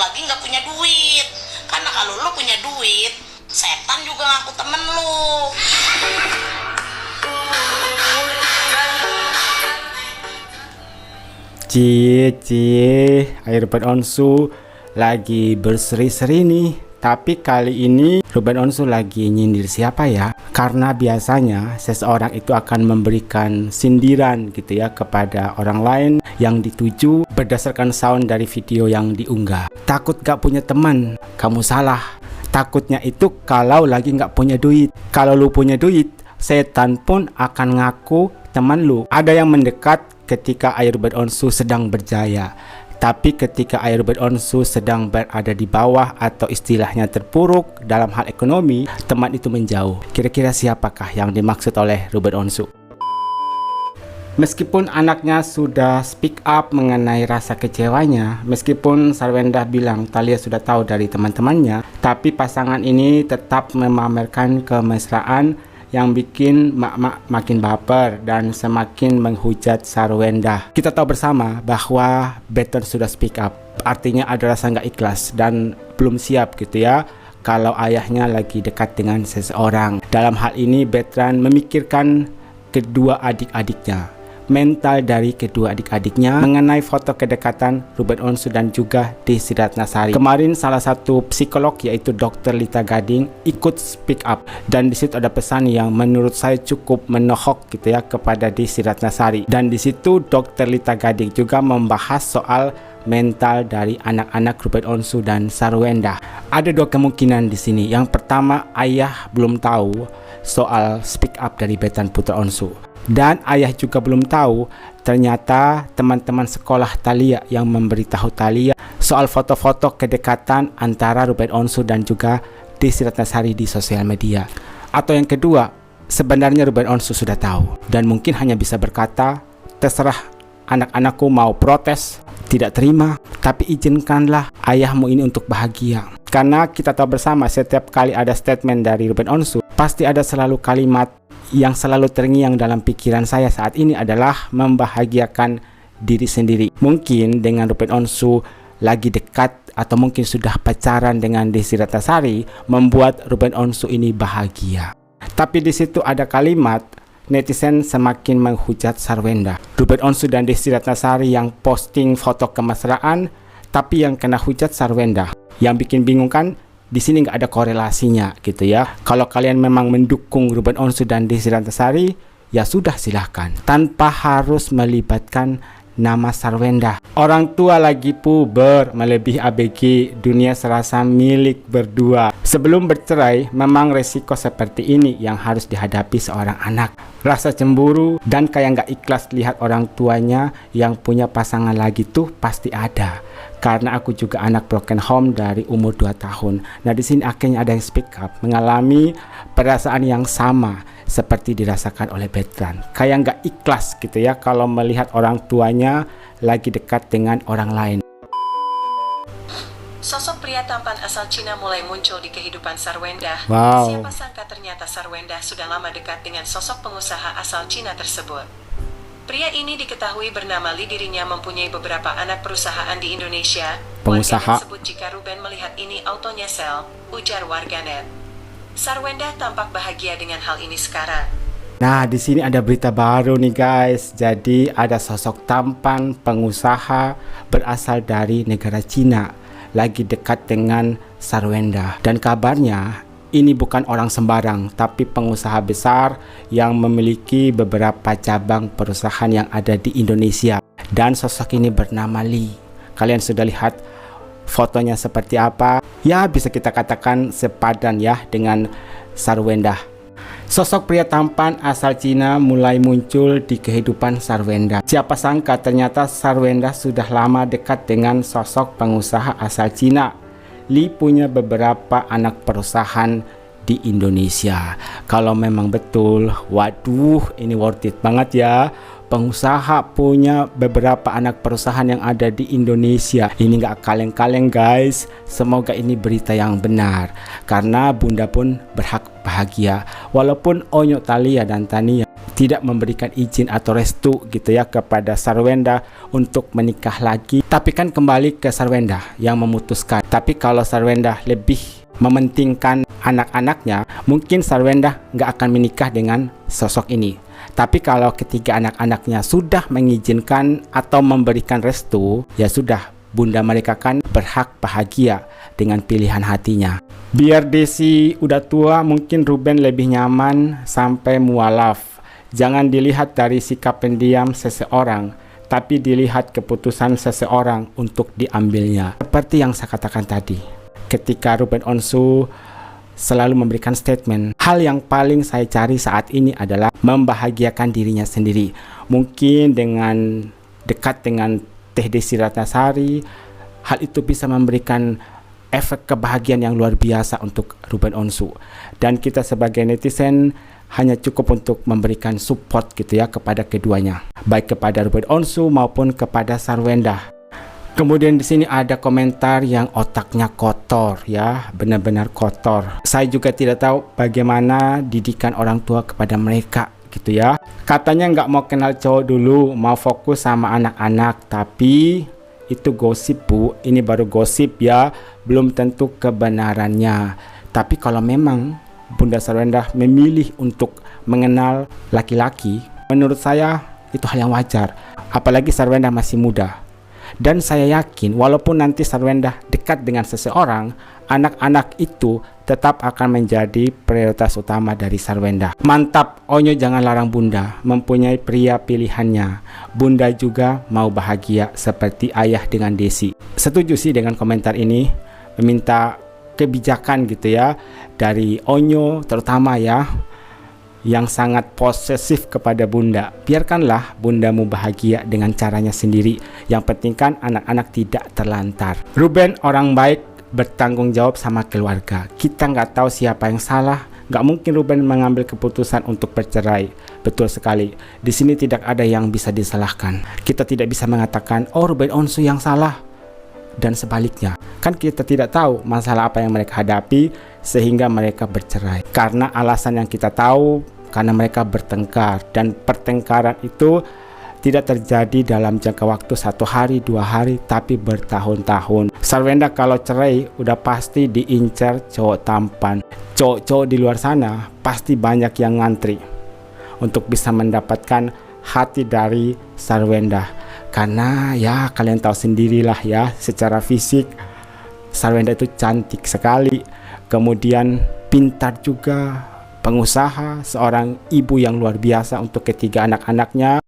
lagi nggak punya duit. Karena kalau lu punya duit, setan juga ngaku temen lu. Cie, air Ruben Onsu lagi berseri-seri nih. Tapi kali ini Ruben Onsu lagi nyindir siapa ya? Karena biasanya seseorang itu akan memberikan sindiran gitu ya kepada orang lain yang dituju berdasarkan sound dari video yang diunggah. Takut gak punya teman? Kamu salah. Takutnya itu kalau lagi gak punya duit. Kalau lu punya duit, setan pun akan ngaku teman lu. Ada yang mendekat ketika air Ruben Onsu sedang berjaya. Tapi ketika air Ruben Onsu sedang berada di bawah atau istilahnya terpuruk dalam hal ekonomi, teman itu menjauh. Kira-kira siapakah yang dimaksud oleh Ruben Onsu? Meskipun anaknya sudah speak up mengenai rasa kecewanya, meskipun Sarwendah bilang Thalia sudah tahu dari teman-temannya, tapi pasangan ini tetap memamerkan kemesraan yang bikin mak-mak makin baper dan semakin menghujat Sarwendah. Kita tahu bersama bahwa Betran sudah speak up, artinya ada rasa nggak ikhlas dan belum siap gitu ya kalau ayahnya lagi dekat dengan seseorang. Dalam hal ini Betran memikirkan kedua adik-adiknya, mental dari kedua adik-adiknya mengenai foto kedekatan Ruben Onsu dan juga Desi Ratnasari. Kemarin salah satu psikolog yaitu Dr. Lita Gading ikut speak up dan di situ ada pesan yang menurut saya cukup menohok gitu ya kepada Desi Ratnasari. Dan di situ Dr. Lita Gading juga membahas soal mental dari anak-anak Ruben Onsu dan Sarwendah. Ada dua kemungkinan di sini. Yang pertama, ayah belum tahu soal speak up dari Betran Putra Onsu. Dan ayah juga belum tahu ternyata teman-teman sekolah Thalia yang memberitahu Thalia soal foto-foto kedekatan antara Ruben Onsu dan juga Desi Ratnasari di sosial media. Atau yang kedua, sebenarnya Ruben Onsu sudah tahu dan mungkin hanya bisa berkata, terserah anak-anakku mau protes, tidak terima, tapi izinkanlah ayahmu ini untuk bahagia. Karena kita tahu bersama setiap kali ada statement dari Ruben Onsu, pasti ada selalu kalimat yang selalu terngiang dalam pikiran saya saat ini adalah membahagiakan diri sendiri. Mungkin dengan Ruben Onsu lagi dekat atau mungkin sudah pacaran dengan Desi Ratnasari membuat Ruben Onsu ini bahagia. Tapi di situ ada kalimat netizen semakin menghujat Sarwendah. Ruben Onsu dan Desi Ratnasari yang posting foto kemesraan, tapi yang kena hujat Sarwendah. Yang bikin bingung kan? Di sini nggak ada korelasinya gitu ya. Kalau kalian memang mendukung Ruben Onsu dan Desi Ratnasari, ya sudah silahkan, tanpa harus melibatkan nama Sarwendah. Orang tua lagi puber melebihi ABG, dunia serasa milik berdua. Sebelum bercerai, memang resiko seperti ini yang harus dihadapi seorang anak. Rasa cemburu dan kayak nggak ikhlas lihat orang tuanya yang punya pasangan lagi tuh pasti ada. Karena aku juga anak broken home dari umur 2 tahun. Nah di sini akhirnya ada yang speak up, mengalami perasaan yang sama seperti dirasakan oleh Betran. Kayak nggak ikhlas gitu ya kalau melihat orang tuanya lagi dekat dengan orang lain. Sosok pria tampan asal Cina mulai muncul di kehidupan Sarwendah. Wow. Siapa sangka ternyata Sarwendah sudah lama dekat dengan sosok pengusaha asal Cina tersebut. Pria ini diketahui bernama Li, dirinya mempunyai beberapa anak perusahaan di Indonesia. Pengusaha. Warganet sebut jika Ruben melihat ini autonya sel, ujar warganet. Sarwendah tampak bahagia dengan hal ini sekarang. Nah, di sini ada berita baru nih guys. Jadi ada sosok tampan pengusaha berasal dari negara Cina lagi dekat dengan Sarwendah. Dan kabarnya ini bukan orang sembarang, tapi pengusaha besar yang memiliki beberapa cabang perusahaan yang ada di Indonesia. Dan sosok ini bernama Li. Kalian sudah lihat fotonya seperti apa? Ya, bisa kita katakan sepadan ya dengan Sarwendah. Sosok pria tampan asal Cina mulai muncul di kehidupan Sarwendah. Siapa sangka ternyata Sarwendah sudah lama dekat dengan sosok pengusaha asal Cina. Li punya beberapa anak perusahaan di Indonesia. Kalau memang betul, waduh ini worth it banget ya. Pengusaha punya beberapa anak perusahaan yang ada di Indonesia. Ini nggak kaleng-kaleng guys. Semoga ini berita yang benar. Karena bunda pun berhak bahagia. Walaupun Onyo, Thalia dan Tania tidak memberikan izin atau restu gitu ya kepada Sarwenda untuk menikah lagi. Tapi kan kembali ke Sarwenda yang memutuskan. Tapi kalau Sarwenda lebih mementingkan anak-anaknya, mungkin Sarwenda nggak akan menikah dengan sosok ini. Tapi kalau ketiga anak-anaknya sudah mengizinkan atau memberikan restu, ya sudah, bunda mereka kan berhak bahagia dengan pilihan hatinya. Biar Desi udah tua, mungkin Ruben lebih nyaman sampai mualaf. Jangan dilihat dari sikap pendiam seseorang, tapi dilihat keputusan seseorang untuk diambilnya. Seperti yang saya katakan tadi, ketika Ruben Onsu selalu memberikan statement, hal yang paling saya cari saat ini adalah membahagiakan dirinya sendiri. Mungkin dengan dekat dengan Teh Desi Ratnasari, hal itu bisa memberikan efek kebahagiaan yang luar biasa untuk Ruben Onsu. Dan kita sebagai netizen hanya cukup untuk memberikan support gitu ya kepada keduanya, baik kepada Ruben Onsu maupun kepada Sarwenda. Kemudian di sini ada komentar yang otaknya kotor ya, benar-benar kotor. Saya juga tidak tahu bagaimana didikan orang tua kepada mereka gitu ya. Katanya nggak mau kenal cowok dulu, mau fokus sama anak-anak, tapi itu gosip bu, ini baru gosip ya, belum tentu kebenarannya. Tapi kalau memang Bunda Sarwenda memilih untuk mengenal laki-laki, menurut saya itu hal yang wajar. Apalagi Sarwenda masih muda. Dan saya yakin walaupun nanti Sarwenda dekat dengan seseorang, anak-anak itu tetap akan menjadi prioritas utama dari Sarwenda. Mantap, Onyo jangan larang Bunda mempunyai pria pilihannya. Bunda juga mau bahagia seperti ayah dengan Desi. Setuju sih dengan komentar ini, meminta kebijakan gitu ya dari Onyo terutama ya, yang sangat posesif kepada Bunda. Biarkanlah Bundamu bahagia dengan caranya sendiri. Yang penting kan anak-anak tidak terlantar. Ruben orang baik, bertanggung jawab sama keluarga. Kita nggak tahu siapa yang salah. Nggak mungkin Ruben mengambil keputusan untuk bercerai. Betul sekali. Di sini tidak ada yang bisa disalahkan. Kita tidak bisa mengatakan, oh Ruben Onsu yang salah. Dan sebaliknya. Kan kita tidak tahu masalah apa yang mereka hadapi sehingga mereka bercerai. Karena alasan yang kita tahu, karena mereka bertengkar, dan pertengkaran itu tidak terjadi dalam jangka waktu 1 hari, 2 hari, tapi bertahun-tahun. Sarwenda kalau cerai udah pasti diincar cowok tampan. Cowok-cowok di luar sana pasti banyak yang ngantri untuk bisa mendapatkan hati dari Sarwenda. Karena ya kalian tahu sendirilah ya, secara fisik Sarwenda itu cantik sekali, kemudian pintar juga, pengusaha, seorang ibu yang luar biasa untuk ketiga anak-anaknya.